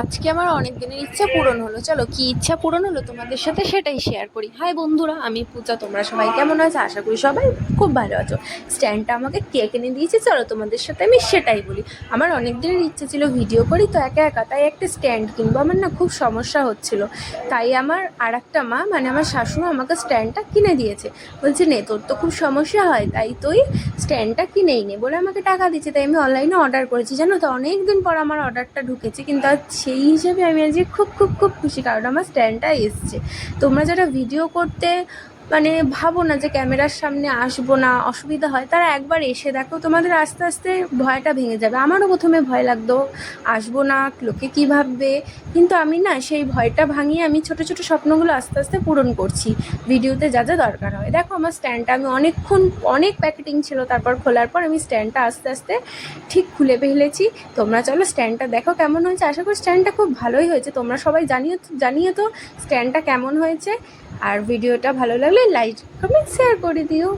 আজকে আমার অনেক দিনের ইচ্ছা পূরণ হলো। চলো কি ইচ্ছা পূরণ হলো তোমাদের সাথে সেটাই শেয়ার করি। হাই বন্ধুরা, আমি পূজা। তোমরা সবাই কেমন আছো? আশা করি সবাই খুব ভালো আছো। স্ট্যান্ডটা আমাকে কে কিনে দিয়েছে, চলো তোমাদের সাথে আমি সেটাই বলি। আমার অনেক দিনের ইচ্ছে ছিল ভিডিও করি তো একা একা, তাই একটা স্ট্যান্ড কিনবো। আমার না খুব সমস্যা হচ্ছিল, তাই আমার আর একটা মা মানে আমার শাশুড়ি আমাকে স্ট্যান্ডটা কিনে দিয়েছে। বলছে নে, তোর তো খুব সমস্যা হয়, তাই তুই স্ট্যান্ডটা কিনেই নে বলে আমাকে টাকা দিচ্ছে। তাই আমি অনলাইনে অর্ডার করেছি, জানো তো অনেক দিন পর আমার অর্ডারটা ঢুকেছে, কিন্তু আজ সেই হিসেবে আমি আজকে খুব খুব খুব খুশি, কারণ আমার স্ট্যান্ডটা এসছে। তোমরা যারা ভিডিও করতে মানে ভাবো না যে ক্যামেরার সামনে আসবো না, অসুবিধা হয়, তারা একবার এসে দেখো, তোমাদের আস্তে আস্তে ভয়টা ভেঙে যাবে। আমারও প্রথমে ভয় লাগতো, আসবো না, লোকে কী ভাববে, কিন্তু আমি না সেই ভয়টা ভাঙিয়ে আমি ছোটো ছোটো স্বপ্নগুলো আস্তে আস্তে পূরণ করছি ভিডিওতে যা যা দরকার হয়। দেখো আমার স্ট্যান্ডটা আমি অনেক প্যাকেটিং ছিল, তারপর খোলার পর আমি স্ট্যান্ডটা আস্তে আস্তে ঠিক খুলে ফেলেছি। তোমরা চলো স্ট্যান্ডটা দেখো কেমন হয়েছে। আশা করি স্ট্যান্ডটা খুব ভালোই হয়েছে। তোমরা সবাই জানিয়ে তো স্ট্যান্ডটা কেমন হয়েছে। আর ভিডিওটা ভালো লাগলে লাইক কমেন্ট শেয়ার করে দিও।